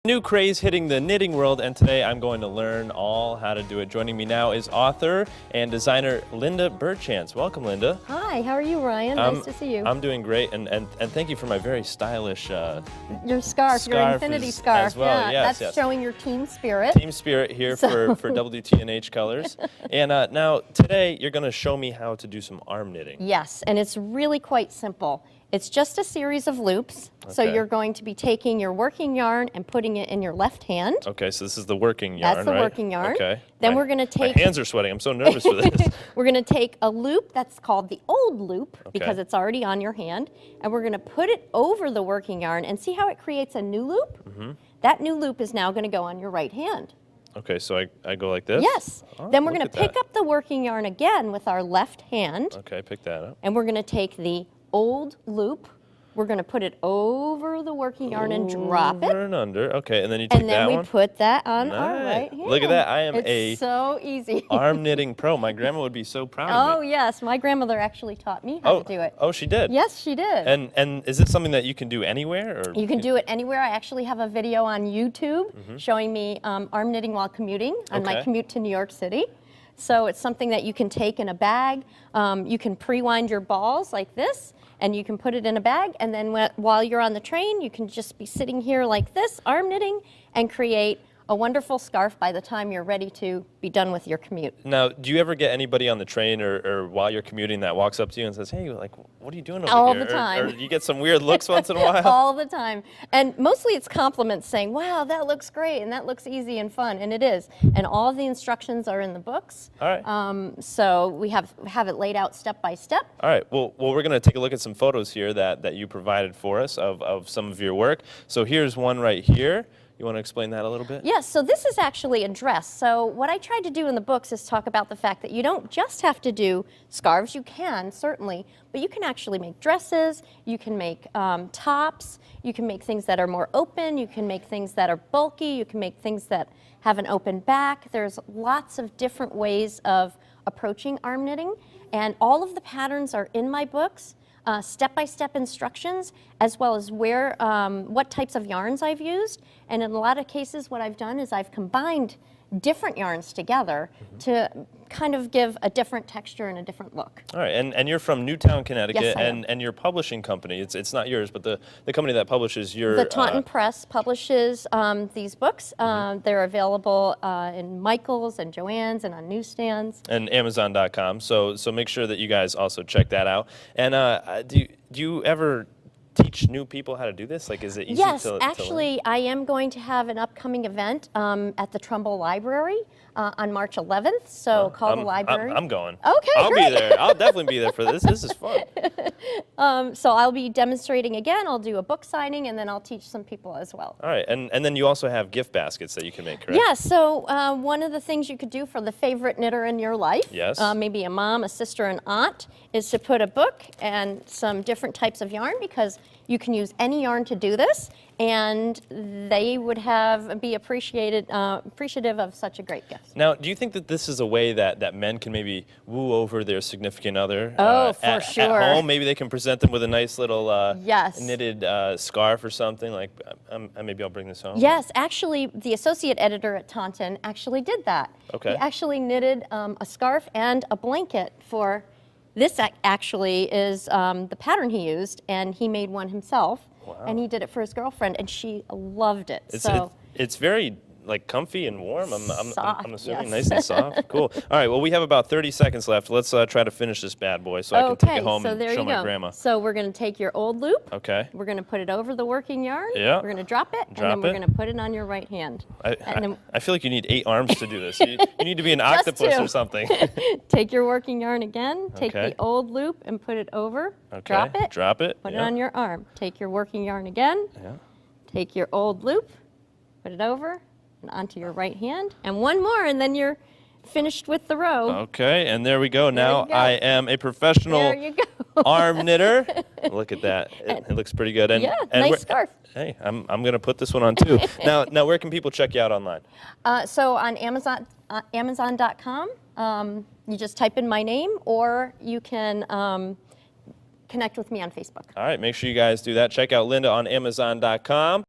New craze hitting the knitting world, and today I'm going to learn all how to do it. Joining me now is author and designer Linda Burhance. Welcome, Linda. Hi, how are you, Ryan? Nice to see you. I'm doing great, and thank you for my very stylish your scarf, your infinity scarf. As well. Yeah, Yes, that's showing your team spirit. Team spirit here for WTNH colors. And now today you're going to show me how to do some arm knitting. Yes, and it's really quite simple. It's just a series of loops. Okay. So you're going to be taking your working yarn and putting it in your left hand. Okay, so this is the working yarn, That's the right? working yarn. Okay. Then we're going to take... My hands are sweating. I'm so nervous for this. We're going to take a loop that's called the old loop, because it's already on your hand, and we're going to put it over the working yarn and see how it creates a new loop? Mm-hmm. That new loop is now going to go on your right hand. Okay, so I go like this? Yes. Then we're going to pick up the working yarn again with our left hand. Okay, pick that up. And we're going to take the old loop. We're going to put it over the working yarn and drop it. Over and under. Okay, and then you take that one. And then we put that on our right hand. Look at that. I am so easy. arm knitting pro. My grandma would be so proud of me. Oh, yes. My grandmother actually taught me how to do it. Oh, she did? Yes, she did. And is it something that you can do anywhere? Or you can do it anywhere. I actually have a video on YouTube showing me arm knitting while commuting on my commute to New York City. So it's something that you can take in a bag. You can pre-wind your balls like this, and you can put it in a bag, and then while you're on the train, you can just be sitting here like this, arm knitting, and create a wonderful scarf by the time you're ready to be done with your commute. Now, do you ever get anybody on the train or while you're commuting that walks up to you and says, hey, like, what are you doing over All here? the time. Or you get some weird looks once in a while? All the time. And mostly it's compliments saying, wow, that looks great, and that looks easy and fun, and it is. And all of the instructions are in the books. All right. So we have it laid out step by step. All right. Well, we're going to take a look at some photos here that you provided for us of some of your work. So here's one right here. You want to explain that a little bit? Yes, so this is actually a dress. So what I tried to do in the books is talk about the fact that you don't just have to do scarves. You can, certainly, but you can actually make dresses, you can make tops, you can make things that are more open, you can make things that are bulky, you can make things that have an open back. There's lots of different ways of approaching arm knitting, and all of the patterns are in my books. Step-by-step instructions, as well as what types of yarns I've used. And in a lot of cases, what I've done is I've combined different yarns together to kind of give a different texture and a different look. All right, and you're from Newtown, Connecticut, yes, I am. And your publishing company, it's not yours, but the company that publishes your... The Taunton Press publishes these books. They're available in Michael's and Joann's and on newsstands. And Amazon.com, so make sure that you guys also check that out. And do you ever teach new people how to do this? Like, is it easy yes, to actually, learn? I am going to have an upcoming event at the Trumbull Library on March 11th, so call the library. I'm going. Okay, I'll great. be there. I'll definitely be there for this. This is fun. So I'll be demonstrating again. I'll do a book signing, and then I'll teach some people as well. All right, and then you also have gift baskets that you can make, correct? Yeah, so one of the things you could do for the favorite knitter in your life, yes, maybe a mom, a sister, an aunt, is to put a book and some different types of yarn, because you can use any yarn to do this, and they would be appreciative of such a great gift. Now, do you think that this is a way that men can maybe woo over their significant other? Oh, for sure. At home, maybe they can present them with a nice little yes, knitted scarf or something, like maybe I'll bring this home. Yes, actually, the associate editor at Taunton actually did that. Okay. He actually knitted a scarf and a blanket for... This actually is the pattern he used, and he made one himself. Wow. And he did it for his girlfriend, and she loved it. It's very like comfy and warm. I'm assuming, yes. Nice and soft. Cool. All right. Well, we have about 30 seconds left. Let's try to finish this bad boy so I can take it home and show my grandma. So we're going to take your old loop. Okay. We're going to put it over the working yarn. Yeah. We're going to drop it, and then we're going to put it on your right hand. I feel like you need 8 arms to do this. You need to be an octopus or something. Take your working yarn again. Take the old loop and put it over. Okay. Drop it. Drop it. Put it on your arm. Take your working yarn again. Yeah. Take your old loop. Put it over and onto your right hand. And one more, and then you're finished with the row. Okay, and there we go. Now I am a professional arm knitter. Look at that. It looks pretty good. And, yeah, nice scarf. Hey, I'm going to put this one on too. Now, where can people check you out online? So on Amazon.com, you just type in my name, or you can connect with me on Facebook. All right, make sure you guys do that. Check out Linda on Amazon.com.